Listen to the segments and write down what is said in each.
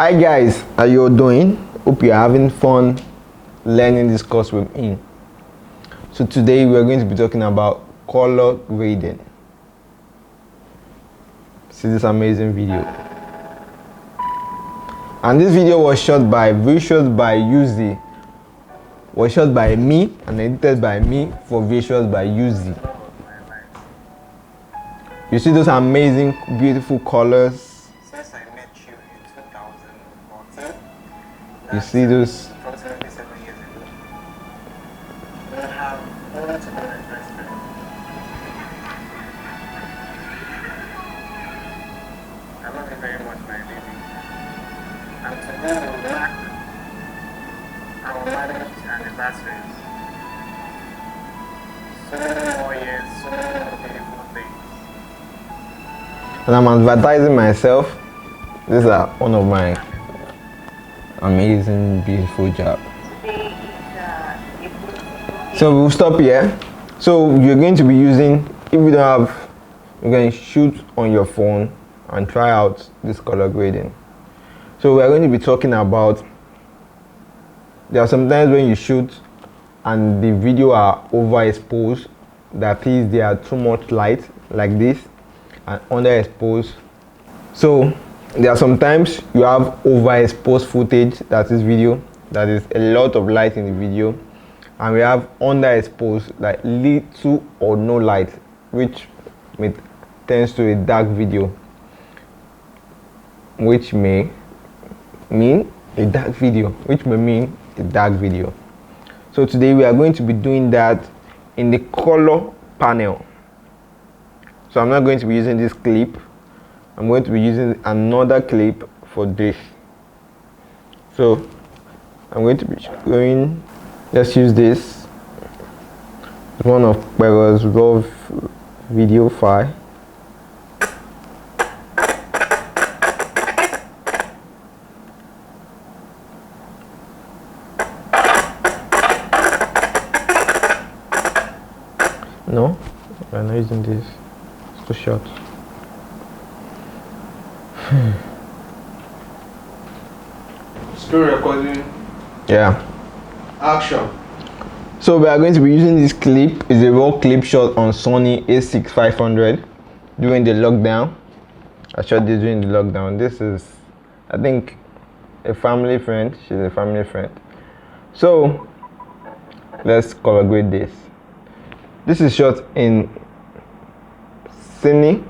Hi guys, how you all doing? Hope you're having fun learning this course with me. So today we're going to be talking about color grading. See this amazing video. And this video was shot by Visuals by Uzi. Was shot by me and edited by me for Visuals by Uzi. You see those amazing, beautiful colors. Since I met you in 2014, You see those? approximately 7 years ago, we have only to be interested. I love you very much, my baby. And today we mark our marriage anniversary. So many more years, so many more beautiful things. And I'm advertising myself. These are one of my amazing, beautiful job. So we'll stop here. So you're going to be using, if you don't have, you're going to shoot on your phone and try out this color grading. So we're going to be talking about, there are sometimes when you shoot and the video are overexposed, that is there are too much light like this, and underexposed. So there are sometimes you have overexposed footage, that is video, that is a lot of light in the video, and we have underexposed, like little or no light, which tends to a dark video, which may mean a dark video, which may mean a dark video. So today we are going to be doing that in the color panel. So I'm not going to be using this clip. I'm going to be using another clip for this. So I'm going to be going, let's use this. It's one of Pega's raw video file. No, I'm not using this. It's too short. Screen recording. Yeah. Action. So we are going to be using this clip. It's a raw clip shot on Sony A6500 during the lockdown. I shot this during the lockdown. This is, I think, a family friend. She's a family friend. So let's color grade this. This is shot in Cine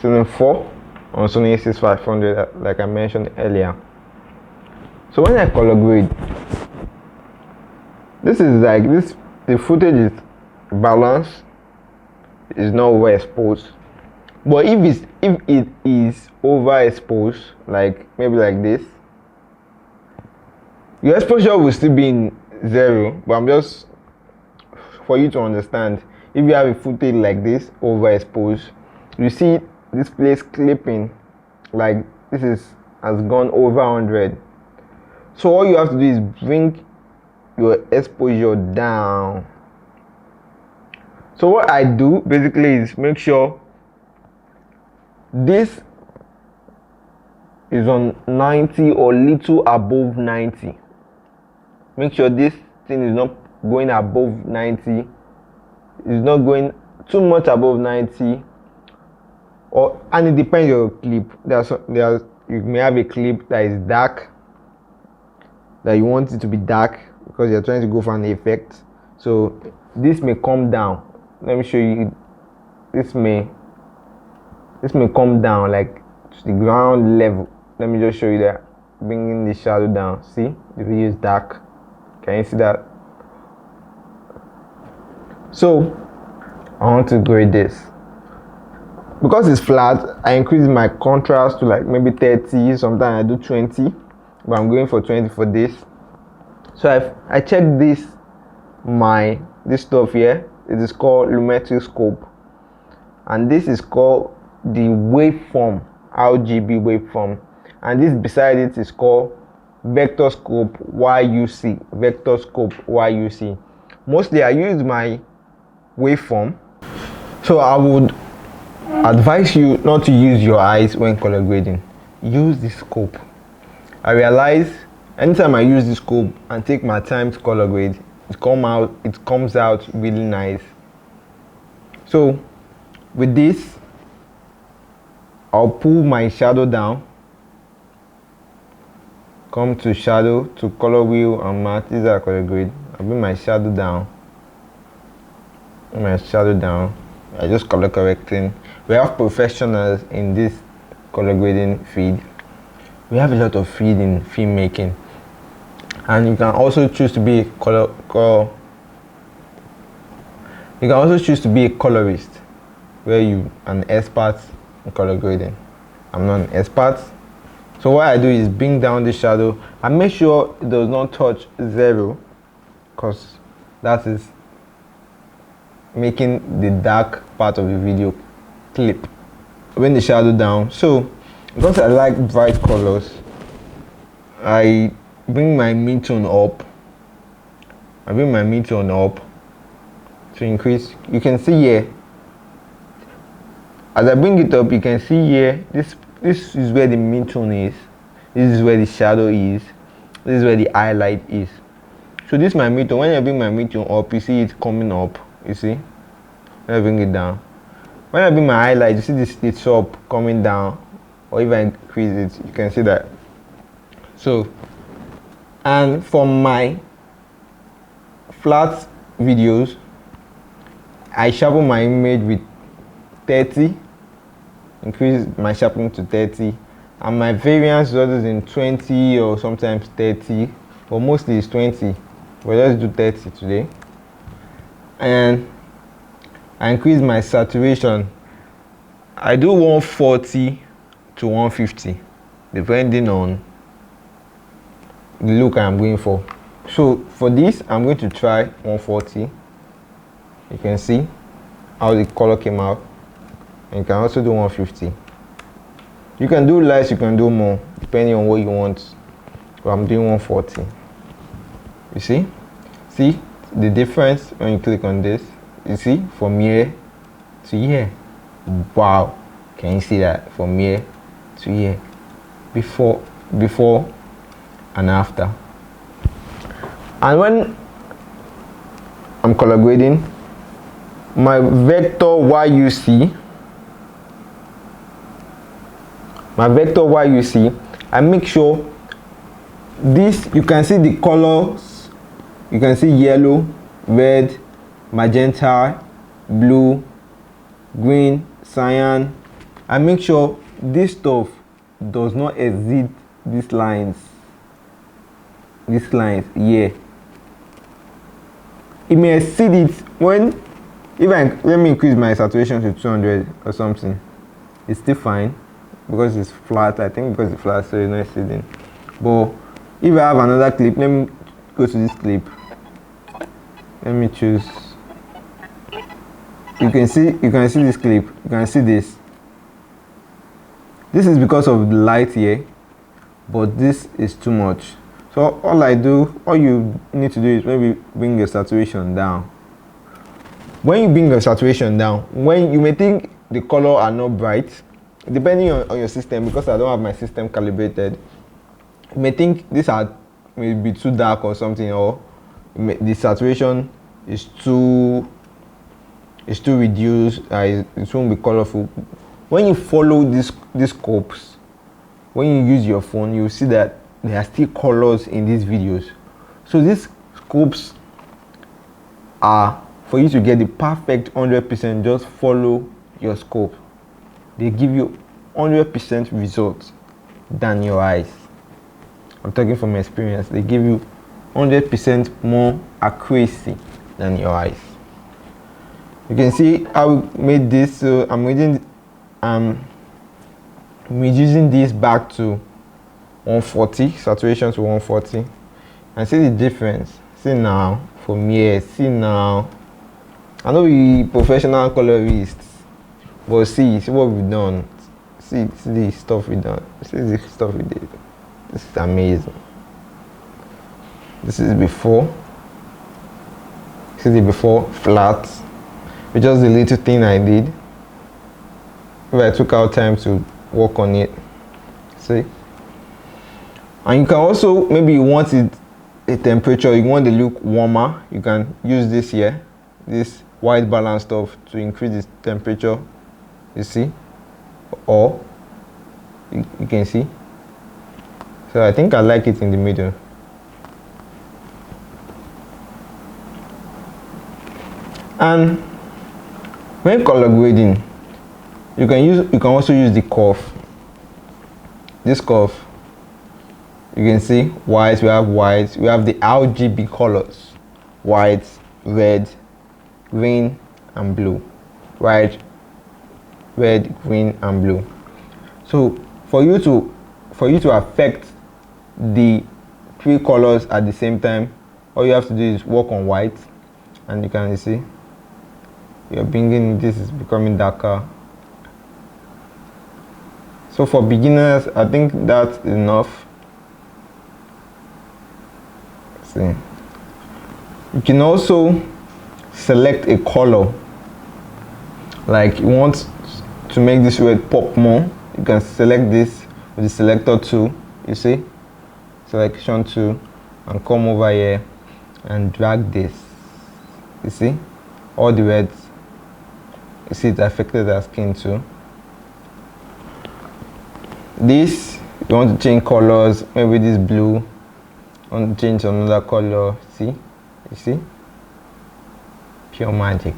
4 on Sony A6500, like I mentioned earlier. So when I color grade, this is like this, the footage is balanced, it's not overexposed. But if it is overexposed, like maybe like this, your exposure will still be in 0. But I'm just for you to understand, if you have a footage like this overexposed, you see this place clipping, like this has gone over 100. So all you have to do is bring your exposure down. So what I do basically is make sure this is on 90 or little above 90. Make sure this thing is not going above 90. It's not going too much above 90. And it depends on your clip. You may have a clip that is dark, that you want it to be dark because you're trying to go for an effect. So this may come down. Let me show you. This may come down like to the ground level. Let me just show you that. Bringing the shadow down. See, the video is dark. Can you see that? So I want to grade this. Because it's flat, I increase my contrast to like maybe 30. Sometimes I do 20, but I'm going for 20 for this. So I checked this stuff here. It is called lumetric scope, and this is called the waveform, RGB waveform, and this beside it is called vector scope YUC. Vector scope YUC. Mostly I use my waveform. So I would advise you not to use your eyes when color grading. Use the scope. I realize anytime I use this scope and take my time to color grade, it comes out really nice. So with this, I'll pull my shadow down, come to shadow, to color wheel and matte. These are color grade. I'll bring my shadow down, I just color correcting. We have professionals in this color grading field. We have a lot of field in filmmaking, and you can also choose to be a colorist, where you an expert in color grading. I'm not an expert, so what I do is bring down the shadow and make sure it does not touch 0, because that is making the dark part of the video clip. Bring the shadow down. So because I like bright colors, I bring my mid-tone up. To increase. You can see here, as I bring it up, you can see here, this is where the mid-tone is, this is where the shadow is, this is where the highlight is. So this is my mid-tone. When I bring my mid-tone up, you see it coming up, you see. When I bring it down, when I bring my highlight, you see the top coming down, or if I increase it, you can see that. So, and for my flat videos, I sharpen my image with 30, increase my sharpening to 30, and my variance is always in 20 or sometimes 30, but mostly it's 20, but let's do 30 today. And I increase my saturation. I do 140 to 150 depending on the look I'm going for. So for this, I'm going to try 140. You can see how the color came out, and you can also do 150. You can do less, you can do more, depending on what you want, but I'm doing 140. You see the difference when you click on this. You see, from here to here. Wow, can you see that? From here to here, before and after. And when I'm color grading, my vector YUC, I make sure this, you can see the colors, you can see yellow, red, magenta, blue, green, cyan. I make sure this stuff does not exceed these lines here. It may exceed it when, let me increase my saturation to 200 or something. It's still fine because it's flat. I think because it's flat, so it's not exceeding. But if I have another clip, let me go to this clip. Let me choose. You can see this clip. You can see this. This is because of the light here, but this is too much. So all you need to do is maybe bring your saturation down. When you bring your saturation down, when you may think the color are not bright, depending on your system, because I don't have my system calibrated, you may think these may be too dark or something, or the saturation is too reduced, it won't be colorful. When you follow these scopes, when you use your phone, you see that there are still colors in these videos. So these scopes are for you to get the perfect 100%. Just follow your scope. They give you 100% results than your eyes. I'm talking from experience. They give you 100% more accuracy than your eyes. You can see how we made this. So I'm reducing this back to 140, saturation to 140, and see the difference. See now, from here, see now. I know we professional colorists, but see what we've done. See the stuff we done. See the stuff we did. This is amazing. This is before. See the before flat. With just the little thing I did. If I took out time to work on it. See? And you can also, maybe you want it a temperature, you want the look warmer, you can use this here, this white balance stuff, to increase the temperature, you see, or you can see. So I think I like it in the middle. And when color grading, you can also use the curve. This curve, you can see white, we have the RGB colors: white, red, green and blue. White, red, green and blue. So for you to affect the three colors at the same time, all you have to do is work on white, and you can see you're bringing, this is becoming darker. So for beginners, I think that's enough. See, you can also select a color, like you want to make this red pop more, you can select this with the selector tool, you see, selection tool, and come over here and drag this. You see all the reds, you see it affected our skin too. This, you want to change colors, maybe this blue, I want to change another color. See, you see, pure magic.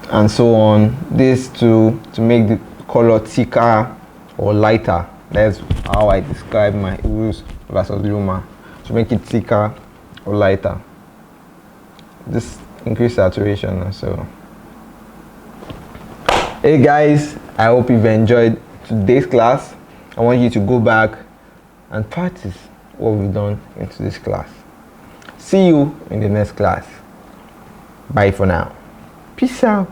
And so on. This to make the color thicker or lighter. That's how I describe my Urus versus Luma, to make it thicker or lighter. This increase saturation. And so, hey guys, I hope you've enjoyed today's class. I want you to go back and practice what we've done in today's class. See you in the next class. Bye for now. Peace out.